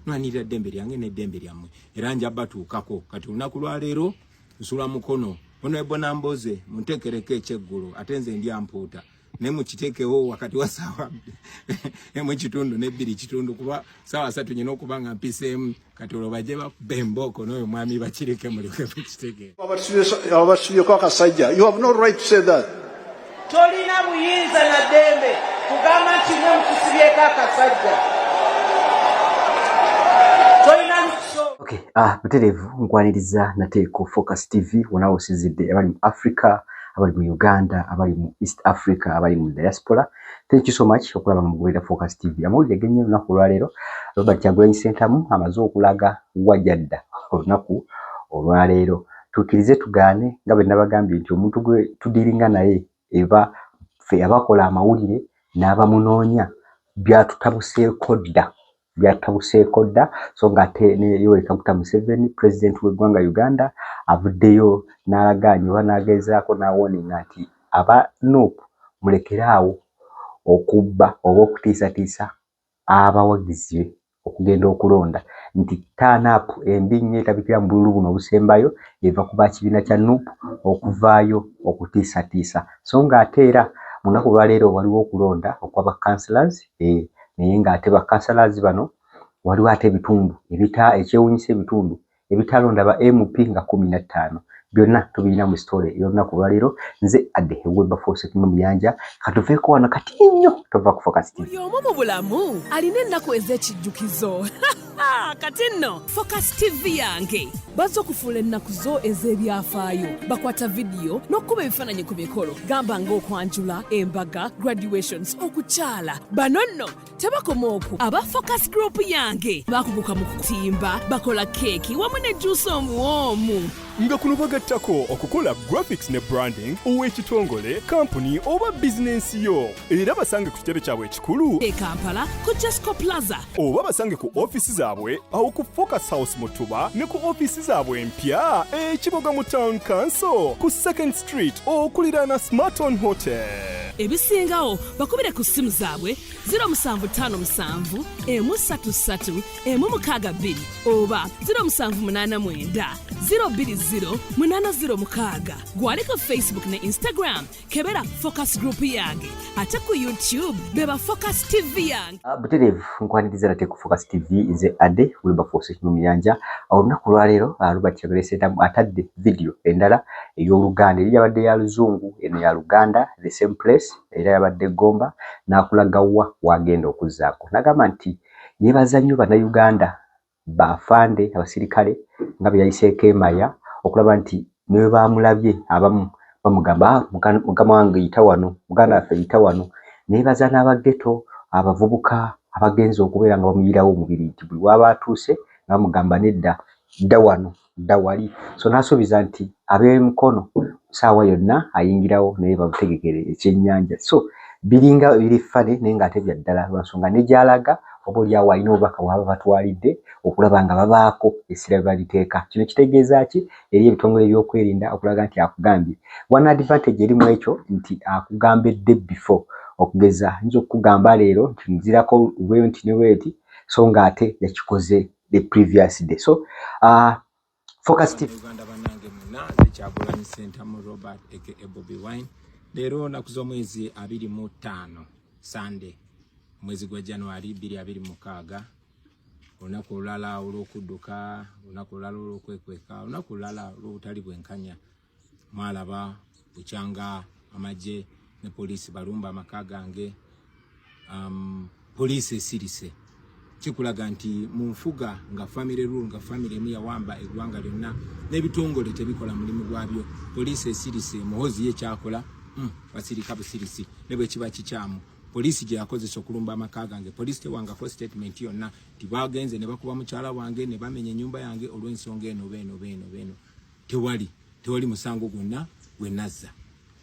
nwanirira ddembe lyange n'eddembe lyammwe era njabatuukako kati olunaku lwa leero nsula mukono ono Bonamboze muntekereko ekyeggulo ate nze ndi ampuuta ne mukiteekewo wakati wa ssaawa emu kitundu n'ebbiri kitundu kuba ssaawa 3 nyina okuba nga mpiseemu kati olwo bajje bakubba embooko n'oyo mwami bakireke muleke mukitegeera abasibyeeko akasajja. You have no right to say that. Tolina buyinza na ddembe kugamba nti mwe mukisibyeko akasajja. Tolina lukuso. Okay, butereevu nkwaniriza nate ku Focus TV wonawo sizidde abali mu Africa, abali mu Uganda, abali mu East Africa, abali mu diaspora. Thank you so much okulaba mu Gwera Focus TV. Amawulire genye olunaku olwaleero Robert Kyagulanyi Ssentamu amaze okulaga wajjadda olunaku olwaleero. Tukirize tugaane nga bwe nabagambye nti omuntu gwe tudiringa naye eba fe abakola amawulire n'abamunoonya byatutabuseeko dda so ng'ate ne Yoweri Kaguta Museveni president w'eggwanga Uganda avuddeyo n'alagaanye oba n'agezaako n'awoninga nti aba NUP mulekeraawo okubba oba okutiisatiisa abawagizi be okugenda okulonda nti TANAP embi etabikira mu bululu buno obusembayo eva kuba kibiina kya NUP okuvaayo okutiisatiisa so ng'ate era mu lunaku lwaleero waliwo okulonda okwaba councillors naye ng'ate ba councillors bano waliwo ate ebitundu ekyewuunyisa ebitundu ebitalonda ba MP nga 15 byonna tubirina mu story y'olunaku lwaleero. Nze adde Webber Force mu Muyanja katuveeko wano kati nnyo tova ku Focus TV. Buli omu mu bulamu alina ennaku ez'ekijjukizo kati nno Focus TV yange bazze okufuula ennaku zo ez'ebyafaayo bakwata vidiyo n'okuba ebifaananyi ku mikolo gamba ng'okwanjula embaga graduations okukyala bano nno tebakoma okwo aba Focus Group yange bakuguka mu kutimba bakola keeki wamu ne juice omuwoomu nga kuno bagattako okukola graphics ne branding ow'ekitongole kampuni oba bizinensi yo era basange ku kitebe kyabwe ekikulu e Kampala ku Jesco Plaza oba basange ku ofisi zaabwe awo ku Focus House Mutuba ne ku ofisi zaabwe empya Kiboga mu Town Council ku 2nd Street okuliraana Smarton Hotel. Ebisingawo bakubire ku simu zaabwe 0757 133 162 oba 0789 020 gwali ku Facebook ne Instagram kebera Focus Group yange ate ku YouTube beba Focus TV yange. Butereevu nkwaniriza nate ku Focus TV nze adde Webber Force mu Muyanja olunaku lwaleero Robert Kyagulanyi Ssentamu atadde video endala ey'Oluganda eri yabadde ya Luzungu eno ya Luganda the same place era yabadde Gomba n'akulaga wagenda okuzzaako n'agamba nti yeebaza nnyo bannayuganda bafande abasirikale nga bwe yayiseeko emaya okulaba nti ne baamulabye abamu bamugamba mukama wange yita wano muganda waffe yita wano neebaza n'abageto abavubuka abagenza okubeera nga bamuyirawo omubiri nti buli waba atuuse nga bamugamba nedda dda wano dda wali so n'asuubiza nti ab'emikono saawa yonna ayingirawo naye bamutegekere ekyennyanja so biringa biri fane naye ng'ate bya ddala lwansonga ne gy'alaga oba oliawo alina obubaka bwaba batwalidde okulaba nga babaako essira bye baliteeka. Kino kitegeeza ki eri ebitongole by'okwerinda okulaga nti akugambye one advantage eri mu ekyo nti akugambedde before okugeza nzo okugamba leero nti nzirako wenti ne wenti so ng'ate yakikoze the previous day. So Focus TV Uganda banange munaze Kyagulanyi Ssentamu Robert aka Bobby Wine leero naku z'omwezi 25 Sunday mwezi gwa January 2026 olunaku olulala olw'okudduka olunaku olulala olw'okwekweka olunaku olulala olw'obutali bwenkanya mwalaba bukyanga amagye ne poliisi balumba amaka gange poliisi esirise kikulaga nti mu nfuga nga family rule nga family emu yawamba eggwanga lyonna n'ebitongole tebikola mulimu gwabyo poliisi esirise muhozi ye kyakola basirika busirisi ne bwe kiba kikyamu poliisi gye yakozesa okulumba amaka gange poliisi tewangako statement yonna nti bagenze ne bakuba mukyala wange ne bamenya ennyumba yange olw'ensonga eno beeno tewali musango gwonna gwe nazza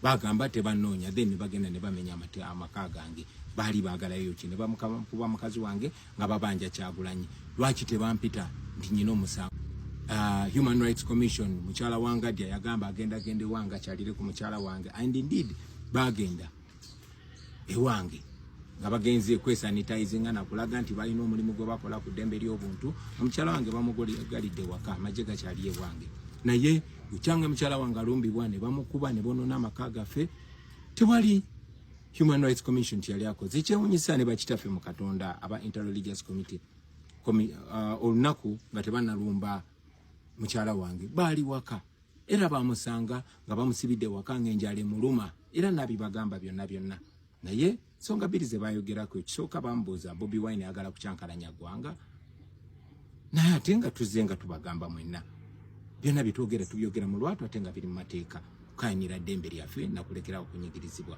bagamba tebanoonya then bagenda ne bamenya amaka gange baali baagalayo ki ne bamukuba mukazi wange nga babanja Kyagulanyi lwaki tebampita nti nyina omusango. Human Rights Commission mukyala wange adya yagamba agenda wanga kyalire ku mukyala wange and indeed bagenda ewange nga bagenze kwesanitizinga na kulaga nti balina omulimu gwe bakola ku ddembe ly'obuntu. Omukyala wange bamugalidde waka amagye gakyali ewange, naye bukyanga mukyala wange alumbibwa ne bamukuba ne bonoona amaka gaffe. Tewali Human Rights Commission yali akoze ekyewuunyisa ne bakitaffe mu Katonda aba Interreligious Committee olunaku nga tebanalumba mukyala wange baali waka era bamusanga nga bamusibidde waka ng'enjala emuluma era nabibagamba byonna. Naye songa bbiri ze bayogerako ekisooka bamubuuza Bobi Wine ayagala kucyankalanya ggwanga, naye ate nga tuzze nga tubagamba mwenna byonna bitwogera tubyogera mu lwatu ate nga biri mu mateeka kukayinira ddembe lyaffe nakulekerawo kunyigirizibwa.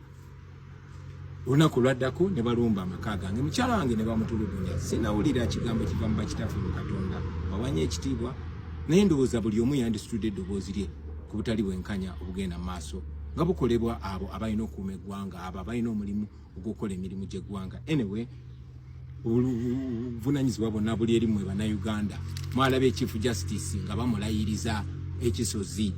Olunaku lwaddako ne balumba amaka gange mukyala wange ne bamutulugunya. Sinawulira kigambo kiva mu bakitaffe mu Katonda bawanye ekitiibwa, naye ndowooza buli omu yandisitudde eddoboozi lye ku butali bwenkanya obugenda mu maaso nga bukolebwa abo abalina okuuma eggwanga, abo abalina omulimu ogw'okukola emirimu gy'eggwanga. Anyway, obuvunanyizibwa bonna buli eri mmwe bannayuganda. Mwalabye Chief Justice nga bamulayiriza ekisozi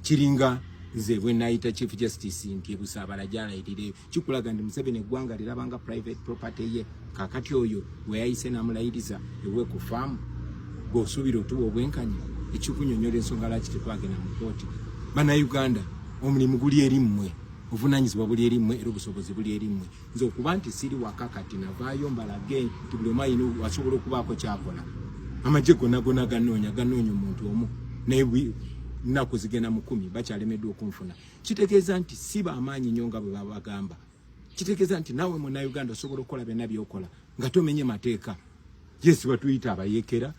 kiringa nze bwe nayita Chief Justice nti ebusaabala gyalayirire kikulaga ndi Museveni eggwanga lirabanga private property ye. Kakati oyo bwe yayise n'amulayiriza ewe ku faamu gwosuubira otuwa obwenkanya ekikunyonyola ensonga lwaki tetwagenda mu kooti. Bannayuganda, omulimu guli eri mmwe, obuvunanyizibwa buli eri mmwe era obusobozi buli eri mmwe. Nze okuba nti siri waka kati navaayo mbalage nti buli omu alina asobola okubaako kyakola. Amagye gonna ganoonya omuntu omu naye nnaku zigenda mu 10 bakyalemeddwa okunfuna. Kitegeeza nti si bamaanyi nnyo nga bwe babagamba. Kitegeeza nti naawe Munnayuganda osobola okukola byonna by'okola nga tomenye mateeka. Yes, batuyita abayeekera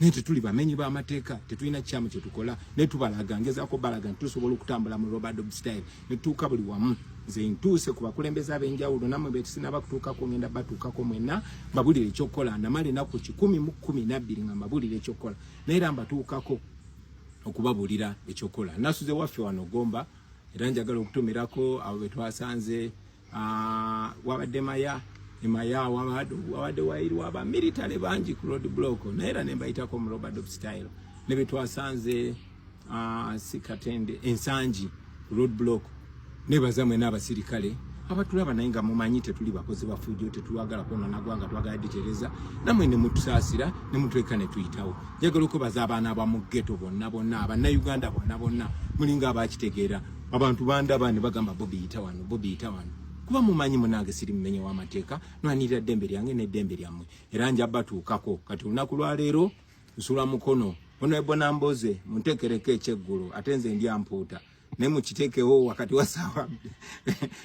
naye tetuli bamenyi b'amateeka, tetulina kyamu kye tukola naye tubalaga ngezaako balaga nti tusobola okutambula mu Robert Dog style ne tutuuka buli wamu. Nze ntuuse ku bakulembeze ab'enjawulo nammwe be tusinaba kutuukako ngenda batuukako mwenna mbabulire ekyokukola. Namala ennaku 10 nga mbabulire ekyokukola naye era mbatuukako okubabuulira ekyokola. Nasuze waffe wano Gomba era njagala okutumirako abo betwasanze wabadde Maya wabadde wairwa aba military bangi ku road block naye era ne mbayitako mu Robert Dog style ne betwasanze sikatende ensangi road block ne bazamwe n'abasirikale abatulaba naye nga mumanyi tetuli bakozi bafujo tetwagala kwonoona ggwanga twagala ditereza namwe ne mutusaasira ne mutweka ne tuyitawo. Njagala okubaza abaana abamu ghetto bonna Bannayuganda bonna mulinga abakitegeera abantu bandaba ne bagamba Bobi yita wano kuba mumanyi munange siri mumenye w'amateeka nwanirira ddembe lyange n'eddembe lyammwe era nja batuukako. Kati olunaku lwa leero nsula mukono Honorable Namboze munteekereko ekyeggulo ate nze ndi ampuuta ne mukiteekewo wakati wa ssaawa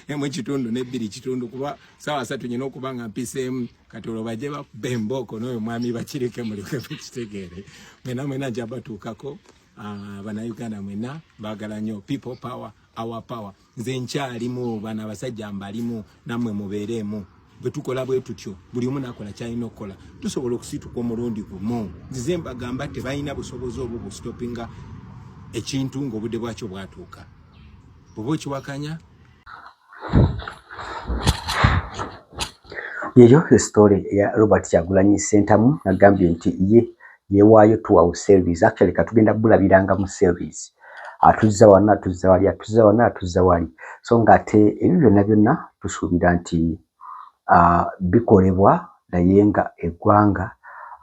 emu kitundu n'ebbiri kitundu kuba ssaawa 3 nyina okuba nga mpiseemu kati olwo bajje bakubba embooko n'oyo mwami bakireke muleke mukitegeere. Mwena nja batuukako. Bannayuganda mwenna baagala nnyo people power our power. Nze nkyalimu bana abasajja mbalimu nammwe mubeeremu. Bwe tukola bwe tutyo buli omu nakola kyalina okukola tusobola okusituka omulundi gumu. Nzize mbagamba tebalina busobozi obwo busitopinga ekintu ng'obudde bwakyo bwatuuka. Bw'oba okiwakanya yeyo story ya Robert Kyagulanyi Ssentamu nagambye nti yewaayo to series. Actually katugenda bulabiranga mu series atuzza wali so ngate ebyo byonna tusuubira nti bikolebwa naye nga eggwanga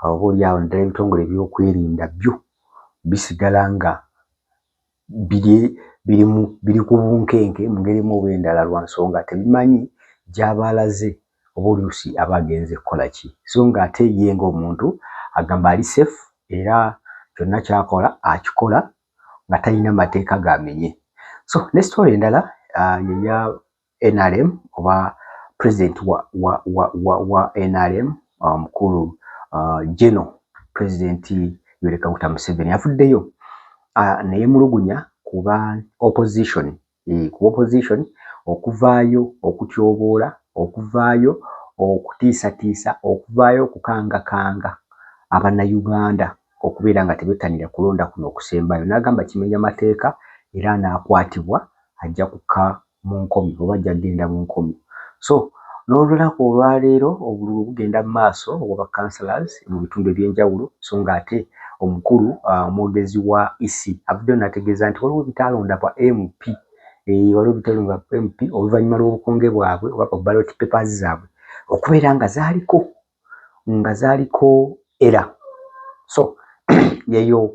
oboolyawo naddala ebitongole by'okwerinda byo bisigala nga biri ku bunkenke mu ngeri mu obw'endala lwa nsonga tebimanyi gy'abalaze oba oluusi aba agenze kukola ki. So ng'ate ye ng'omuntu agamba ali safe era kyonna kyakola akikola nga talina mateeka gamenye. So ne story endala yeya NRM oba president wa NRM mukulu General President Yoweri Kaguta Museveni afuddeyo naye mulugunya kuba opposition okuvaayo okutyoboola okuvaayo okutiisatiisa okuvaayo okukangakanga Abannayuganda okubeera nga tebettanira kulonda kuno okusembayo. N'agamba kimenya mateeka era n'akwatibwa ajja kukka mu nkomyo oba ajja kgenda mu nkomyo. So n'olunaku olwaleero obululu bugenda mu maaso obwa councillors mu bitundu eby'enjawulo so ng'ate omukulu omwogezi wa EC avuddeyo n'ategeeza nti waliwo bitalonda kwa MP waliwo bitalo nga MP oluvannyuma lw'obukonge bwabwe oba ballot papers zaabwe okubeera nga zaaliko era so yeyo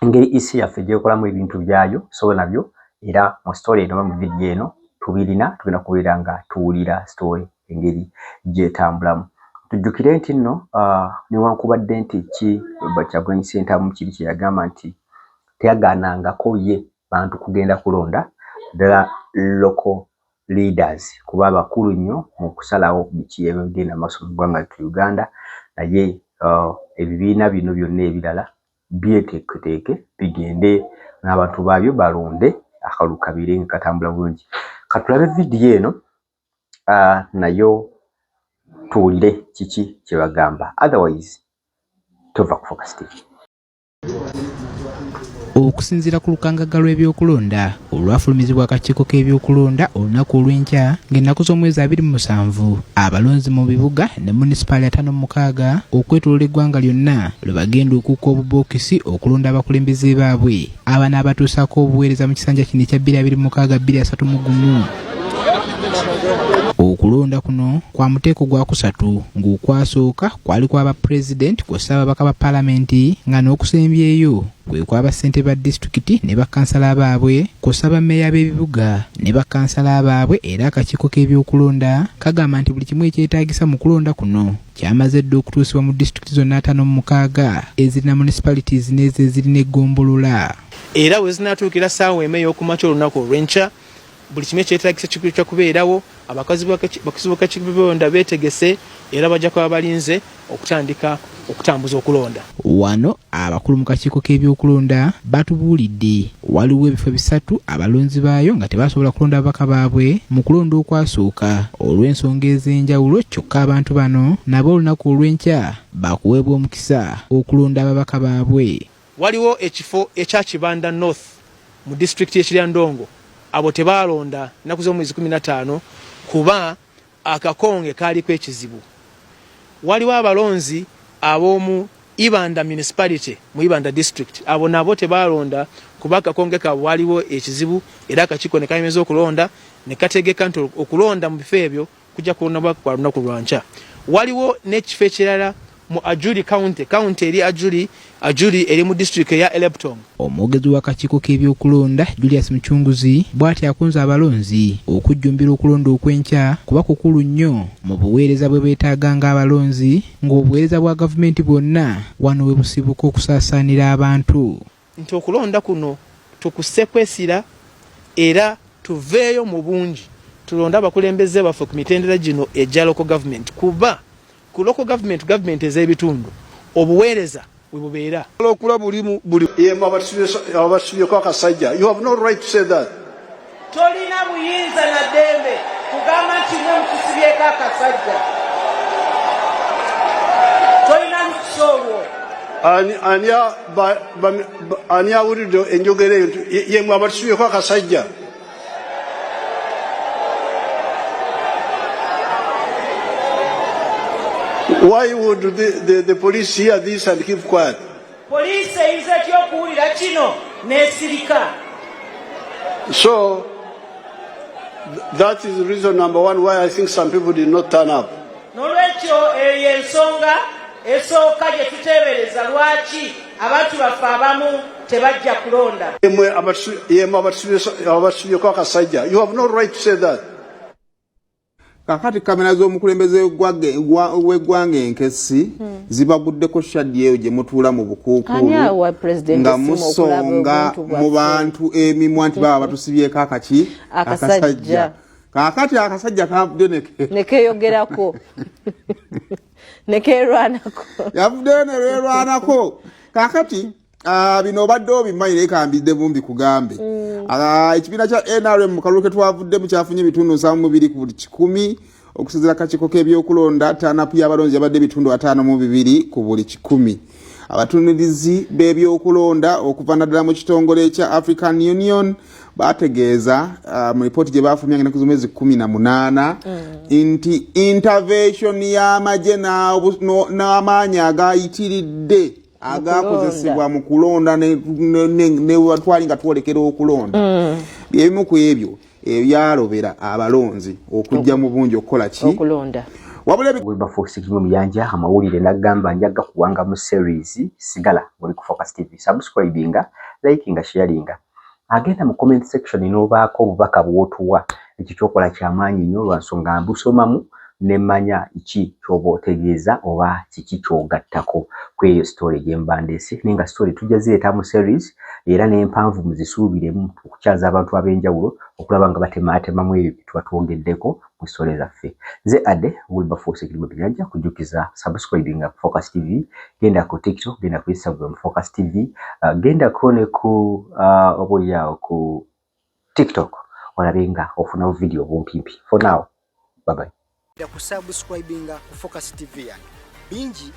engeri isi yaffe gyekolamu ebintu byayo so nabyo era mu story eno mu video eno tugenda kubeera nga tuwulira story engeri gyetambulamu. Tujjukire nti nno newankubadde nti Kyagulanyi Ssentamu kiri kye yagamba nti teyagaanangako ye bantu kugenda kulonda ddala local leaders kuba bakulu nnyo mu kusalawo biki ebigenda maaso mu ggwanga ly'e Uganda naye ebibiina bino byonna ebirala byeteeketeeke bigende n'abantu baabyo balonde akalulu kabeere nga katambula bulungi. Katulabe vidiyo eno nayo tuwulire kiki kye bagamba otherwise tova ku Focus TV. Okusinziira ku lukangaga lw'ebyokulonda olwafulumizibwa akakiiko k'ebyokulonda olunaku olw'enkya ng'ennaku z'omwezi 27 abalonzi mu bibuga ne munisipaali 56 okwetooloola eggwanga lyonna lwe bagenda okukka obubookisi okulonda abakulembeze baabwe abaana abatuusako obuweereza mu kisanja kino ekya 2026-2031. Okulonda kuno kwa muteeko gwa kusatu ng'okwasooka kwali kwaba pulezidenti kw'ossa ababaka ba paalamenti nga n'okusembyeyo kwe kwaba ssente ba disitulikiti ne bakansala baabwe kw'ossa bammeeya b'ebibuga ne bakansala baabwe era akakiiko k'ebyokulonda kagamba nti buli kimu ekyetaagisa mu kulonda kuno kyamaze dda okutuusibwa mu disitulikiti zonna 56 ezirina municipalities n'ezo ezirina eggombolola. Era we zinaatuukira ssaawa emu ey'okumakya olunaku olw'enkya buli kimu ekyetaagisa kikulu kya kubeerawo abakazi b'akakiiko beetegese era bajja kuba balinze okutandika okutambuza okulonda. Wano abakulu mu kakiiko k'ebyokulonda batubuulidde waliwo ebifo bisatu abalonzi baayo nga tebasobola kulonda ababaka baabwe mu kulonda okwasooka olw'ensonga ez'enjawulo kyokka abantu bano nabo olunaku olw'enkya bakuweebwa omukisa okulonda ababaka baabwe. Waliwo ekifo ekya Kibanda North mu disitulikiti y'Ekirya Ndongo abo tebalonda ennaku z'omwezi 15 kuba akakonge kaaliko ekizibu. Waliwo abalonzi ab'omu Ibanda municipality mu Ibanda district abo nabo tebalonda kuba akakonge kaabwe waliwo ekizibu era akakiiko ne kayimeza okulonda ne kategeka nti okulonda mu bifo ebyo kujja kulondabwa kwa lunaku lwankya. Waliwo n'ekifo ekirala mu Ajuri county eri Ajuri eri mu district ya Eleptong. Omwogezi w'akakiiko k'ebyokulonda Julius Muchunguzi bw'ati akunze abalonzi okujjumbira okulonda okw'enkya kuba kukulu nnyo mu buweereza bwe beetaaga ng'abalonzi ng'obuweereza bwa gavumenti bwonna wano we busibuka okusaasaanira abantu. Nti okulonda kuno tukuse kwesira era tuveeyo mu bungi tulonda abakulembeze baffe ku mitendera gino egya local government kuba ku local government ez'ebitundu obuweereza we bubeera. Okula buli yemwe abasubyeko akasajja. You have no right to say that. Tolina buyinza na ddembe kugamba nti mwe mutusibyeko akasajja. Tolina lukusa olwo. Ani awulidde enjogera eyo yemwe abatusibyeko akasajja. Why would the police hear this and keep quiet? Police is at your kuwulira kino n'esirika. So that is the reason number one why I think some people did not turn up. N'olwekyo eyo ensonga esooka gye tuteebereza lwaki abantu baffe abamu tebajja kulonda. Yemwe abasubyeko akasajja. You have no right to say that. Kakati kamera z'omukulembeze w'eggwanga enkesi zibaguddeko shaddi eyo gye mutuula mu bukuukulu nga musonga mu bantu emimwa nti baba batusibyeko akasajja. Kakati akasajja kavudde nekeyogerako nekeerwanako yavudde neerwanako. Kakati bino obadde obimanyi naye kambidde bumbi kugambe. Ekibiina kya NRM mu kalulu ke twavuddemu kyafunye ebitundu 72 ku buli 100 okusinziira akakiiko k'ebyokulonda. Ttaanapu y'abalonzi yabadde ebitundu 52 ku buli 100. Abatunuulizi b'ebyokulonda okuva naddala mu kitongole ekya African Union bategeeza mu lipooti gye baafulumya ennaku z'omwezi 18 nti intervention y'amagye n'amaanyi agayitiridde agakozesebwa mu kulonda ne watwali nga twolekera okulonda ebimu ku ebyo ebyalobera abalonzi okujja mu bungi okukola ki okulonda Wilberforce Kirimu Muyanja amawulire nagamba njaga kuwanga mu series sigala muri ku Focus TV subscribinga likinga sharinga agenda mu comment section inobaako obubaka bwotuwa ekyo kyokola kyamaanyi nnyo lwansonga mbusomamu nemanya iki kyoba otegeeza oba kiki kyogattako kweyo story gyembandesi nenga story tujja zireeta mu series era n'empanvu muzisuubiremu okukyaza abantu ab'enjawulo okulaba nga batemaatemamu ebyo bye tuba twongeddeko mu story zaffe nze Ade Wilberforce Kirimu Muyanja kujjukiza subscribinga ku Focus TV genda ku TikTok genda ku Instagram Focus TV genda ne ku oboyawo ku TikTok olabenga ofuna video bumpimpi for now bye bye ku subscribinga ku Focus TV yange bingi